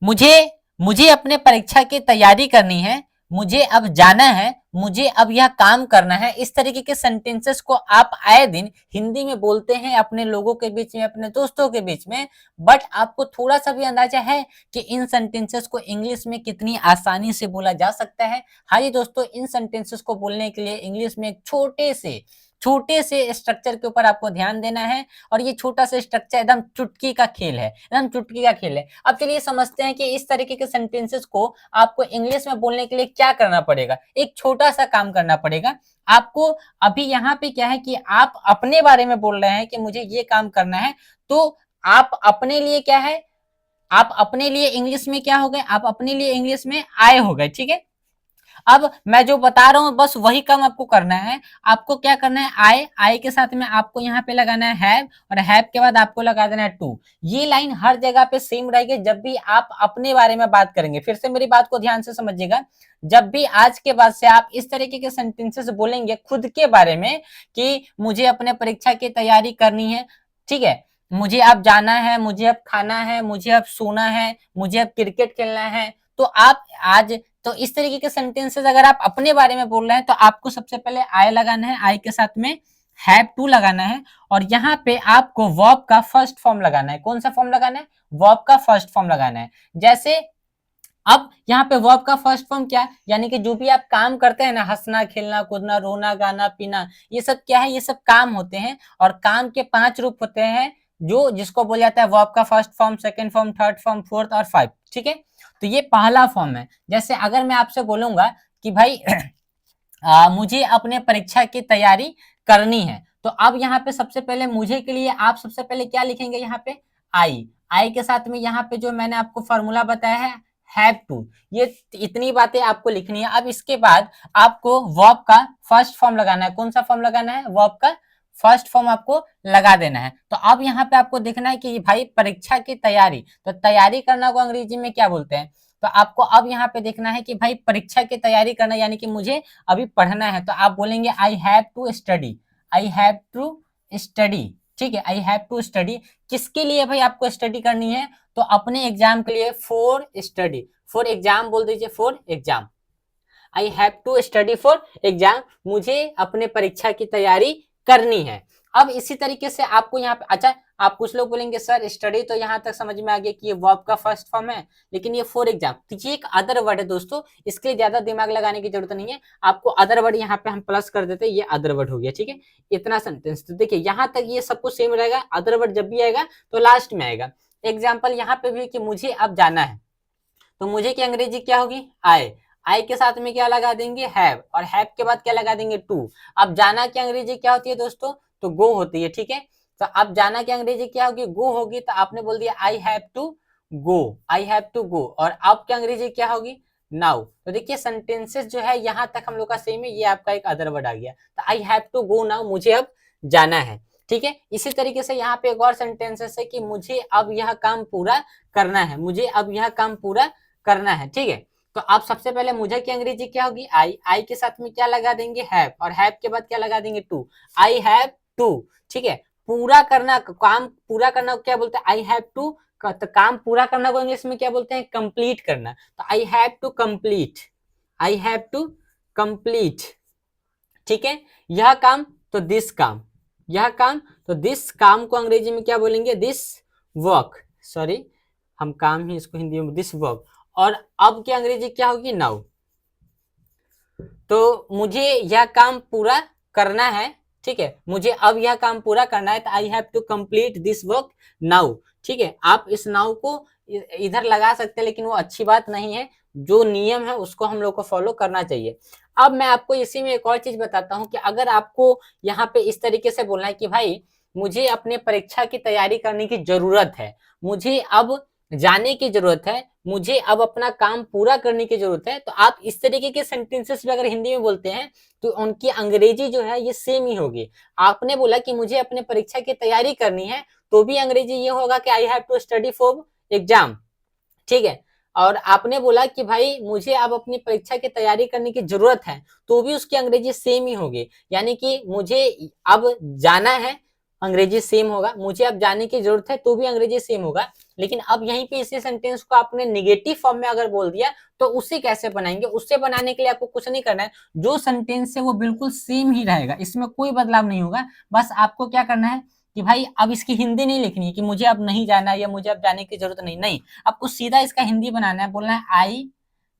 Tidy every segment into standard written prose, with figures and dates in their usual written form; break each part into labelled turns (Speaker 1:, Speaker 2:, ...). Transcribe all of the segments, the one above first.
Speaker 1: मुझे मुझे अपने परीक्षा की तैयारी करनी है, मुझे अब जाना है, मुझे अब यह काम करना है। इस तरीके के सेंटेंसेस को आप आए दिन हिंदी में बोलते हैं अपने लोगों के बीच में, अपने दोस्तों के बीच में। बट आपको थोड़ा सा भी अंदाजा है कि इन सेंटेंसेस को इंग्लिश में कितनी आसानी से बोला जा सकता है? हाँ जी दोस्तों, इन सेंटेंसेस को बोलने के लिए इंग्लिश में एक छोटे से स्ट्रक्चर के ऊपर आपको ध्यान देना है। और ये छोटा सा स्ट्रक्चर एकदम चुटकी का खेल है, एकदम चुटकी का खेल है। अब चलिए समझते हैं कि इस तरीके के सेंटेंसेस को आपको इंग्लिश में बोलने के लिए क्या करना पड़ेगा। एक छोटा सा काम करना पड़ेगा आपको। अभी यहाँ पे क्या है कि आप अपने बारे में बोल रहे हैं कि मुझे ये काम करना है, तो आप अपने लिए क्या है, आप अपने लिए इंग्लिश में क्या हो गए, आप अपने लिए इंग्लिश में आए हो गए, ठीक है। अब मैं जो बता रहा हूं बस वही काम आपको करना है। आपको क्या करना है, आई के साथ में आपको यहाँ पे लगाना है हैव, और हैव के बाद आपको लगा देना है टू। ये लाइन हर जगह पे सेम रहेगी जब भी आप अपने बारे में बात करेंगे। फिर से मेरी बात को ध्यान से समझिएगा, जब भी आज के बाद से आप इस तरीके के सेंटेंसेस बोलेंगे खुद के बारे में कि मुझे अपने परीक्षा की तैयारी करनी है, ठीक है, मुझे अब जाना है, मुझे अब खाना है, मुझे अब सोना है, मुझे अब क्रिकेट खेलना है, तो आप आज तो इस तरीके के सेंटेंसेस अगर आप अपने बारे में बोल रहे हैं तो आपको सबसे पहले आई लगाना है, आई के साथ में हैव टू लगाना है, और यहाँ पे आपको वर्ब का फर्स्ट फॉर्म लगाना है। कौन सा फॉर्म लगाना है, वर्ब का फर्स्ट फॉर्म लगाना है। जैसे अब यहाँ पे वर्ब का फर्स्ट फॉर्म क्या है, यानी कि जो भी आप काम करते हैं ना, हंसना, खेलना, कूदना, रोना, गाना, पीना, ये सब क्या है, ये सब काम होते हैं। और काम के 5 रूप होते हैं जो जिसको बोला जाता है वर्ब का first form, second form, third form, fourth और 5, ठीक है। तो ये पहला फॉर्म है। जैसे अगर मैं आपसे बोलूंगा कि भाई मुझे अपने परीक्षा की तैयारी करनी है, तो अब यहाँ पे सबसे पहले मुझे के लिए आप सबसे पहले क्या लिखेंगे, यहाँ पे आई के साथ में यहाँ पे जो मैंने आपको फॉर्मूला बताया है हैव टू, ये इतनी बातें आपको लिखनी है। अब इसके बाद आपको वर्ब का फर्स्ट फॉर्म लगाना है। कौन सा फॉर्म लगाना है, वर्ब का फर्स्ट फॉर्म आपको लगा देना है। तो अब यहाँ पे आपको देखना है कि भाई परीक्षा की तैयारी, तो तैयारी करना को अंग्रेजी में क्या बोलते हैं। तो आपको अब यहाँ पे देखना है कि भाई परीक्षा की तैयारी करना यानी कि मुझे अभी पढ़ना है, तो आप बोलेंगे I have to study, I have to study, ठीक है, आई हैव टू स्टडी। किसके लिए भाई आपको स्टडी करनी है, तो अपने एग्जाम के लिए, फॉर स्टडी, फॉर एग्जाम बोल दीजिए, for exam, I have to study for exam, मुझे अपने परीक्षा की तैयारी करनी है। अब इसी तरीके से आपको यहाँ पे, अच्छा आप कुछ लोग बोलेंगे सर स्टडी तो यहाँ तक समझ में आ गया कि ये वर्ब का फर्स्ट फॉर्म है, लेकिन ये फॉर एग्जाम, तो ये एक अदर वर्ड है दोस्तों, इसके लिए ज्यादा दिमाग लगाने की जरूरत नहीं है। आपको अदर वर्ड यहाँ पे हम प्लस कर देते हैं, ये अदर वर्ड हो गया, ठीक है। इतना सेंटेंस, तो देखिए यहाँ तक ये सब कुछ सेम रहेगा, अदर वर्ड जब भी आएगा तो लास्ट में आएगा। एग्जाम्पल यहाँ पे भी कि मुझे अब जाना है, तो मुझे की अंग्रेजी क्या होगी, आई के साथ में क्या लगा देंगे, हैव, और हैव के बाद क्या लगा देंगे, टू। अब जाना की अंग्रेजी क्या होती है दोस्तों, तो गो होती है, ठीक है। तो अब जाना की अंग्रेजी क्या होगी, गो होगी, तो आपने बोल दिया I have to go, I have to go. और अब की अंग्रेजी क्या होगी, नाउ। तो देखिए सेंटेंसेस जो है यहाँ तक हम लोग का सेम है, ये आपका एक अदर वर्ड आ गया। तो I have to go now, मुझे अब जाना है, ठीक है। इसी तरीके से यहाँ पे एक और सेंटेंसेस है कि मुझे अब यह काम पूरा करना है, मुझे अब यह काम पूरा करना है, ठीक है। तो आप सबसे पहले मुझे की अंग्रेजी क्या होगी, आई के साथ में क्या लगा देंगे, हैव, और हैव के बाद क्या लगा देंगे, टू, आई हैव टू, ठीक है। पूरा करना, काम पूरा करना को क्या बोलते हैं, आई हैव टू, तो काम पूरा करना को इंग्लिश में क्या बोलते हैं, कंप्लीट करना। तो I have to complete, I have to complete, ठीक है, यह काम, तो दिस काम, यह काम, तो दिस काम को अंग्रेजी में क्या बोलेंगे, दिस वर्क, सॉरी हम काम ही इसको हिंदी में दिस वर्क। और अब की अंग्रेजी क्या होगी, नाउ। तो मुझे यह काम पूरा करना है, ठीक है, मुझे अब यह काम पूरा करना है, तो I have to complete this work now, ठीक है। आप इस नाउ को इधर लगा सकते हैं, लेकिन वो अच्छी बात नहीं है, जो नियम है उसको हम लोग को फॉलो करना चाहिए। अब मैं आपको इसी में एक और चीज बताता हूं कि अगर आपको यहाँ पे इस तरीके से बोलना है कि भाई मुझे अपने परीक्षा की तैयारी करने की जरूरत है, मुझे अब जाने की जरूरत है, मुझे अब अपना काम पूरा करने की जरूरत है, तो आप इस तरीके के सेंटेंसेस भी अगर हिंदी में बोलते हैं तो उनकी अंग्रेजी जो है ये सेम ही होगी। आपने बोला कि मुझे अपने परीक्षा की तैयारी करनी है, तो भी अंग्रेजी ये होगा कि I have to study for exam, ठीक है। और आपने बोला कि भाई मुझे अब अपनी परीक्षा की तैयारी करने की जरूरत है, तो भी उसकी अंग्रेजी सेम ही होगी, यानी कि मुझे अब जाना है, अंग्रेजी सेम होगा, मुझे अब जाने की जरूरत है तो भी अंग्रेजी सेम होगा। लेकिन अब यहीं पे इसी सेंटेंस को आपने निगेटिव फॉर्म में अगर बोल दिया तो उससे कैसे बनाएंगे? उससे बनाने के लिए आपको कुछ नहीं करना है, जो सेंटेंस है वो बिल्कुल सेम ही रहेगा, इसमें कोई बदलाव नहीं होगा। बस आपको क्या करना है कि भाई अब इसकी हिंदी नहीं लिखनी है कि मुझे अब नहीं जाना या मुझे अब जाने की जरूरत नहीं, आपको सीधा इसका हिंदी बनाना है, बोलना है आई,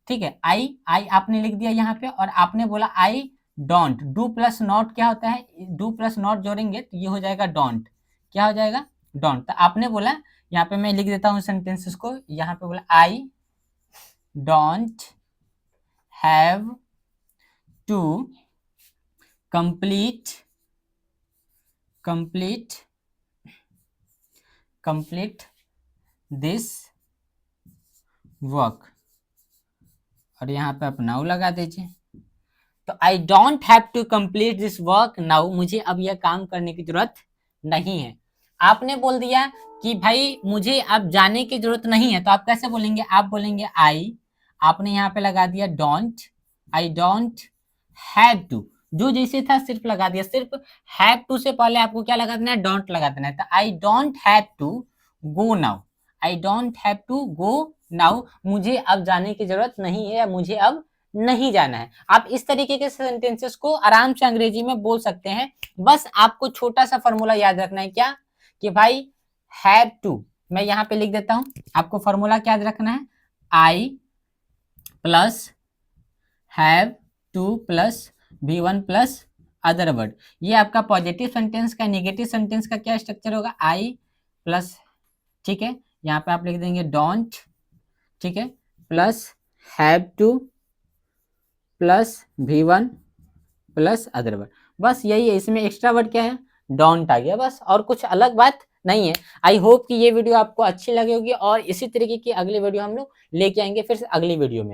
Speaker 1: ठीक है, आई आई आपने लिख दिया यहाँ पे, और आपने बोला I don't, do plus not क्या होता है, डू प्लस नॉट जोड़ेंगे तो ये हो जाएगा डोंट, क्या हो जाएगा डोंट। तो आपने बोला, यहाँ पे मैं लिख देता हूँ सेंटेंसेस को, यहाँ पे बोला I don't have to complete this work, और यहाँ पे आप नाउ लगा दीजिए। तो I don't have to complete this work now, मुझे अब यह काम करने की जरूरत नहीं है। आपने बोल दिया कि भाई मुझे अब जाने की जरूरत नहीं है, तो आप कैसे बोलेंगे? आप बोलेंगे आई, आपने यहाँ पे लगा दिया don't, I don't have to, जो जैसे था सिर्फ लगा दिया, सिर्फ हैव टू से पहले आपको क्या लगा देना है? डोंट लगा देना है। तो I don't have to go now, I don't have to go now, मुझे अब जाने की जरूरत नहीं है या मुझे अब नहीं जाना है। आप इस तरीके के सेंटेंसेस को आराम से अंग्रेजी में बोल सकते हैं। बस आपको छोटा सा फॉर्मूला याद रखना है, क्या कि भाई हैव टू, मैं यहाँ पे लिख देता हूं, आपको फॉर्मूला क्या याद रखना है? I plus have to plus V1 plus other word. ये आपका पॉजिटिव सेंटेंस का, नेगेटिव सेंटेंस का क्या स्ट्रक्चर होगा? आई प्लस, ठीक है, यहाँ पे आप लिख देंगे डोंट, ठीक है, plus have to plus V1 plus other word. बस यही है, इसमें एक्स्ट्रा वर्ड क्या है? डोंट आ गया, बस, और कुछ अलग बात नहीं है। आई होप कि ये वीडियो आपको अच्छी लगी होगी, और इसी तरीके की अगली वीडियो हम लोग लेके आएंगे फिर से अगली वीडियो में।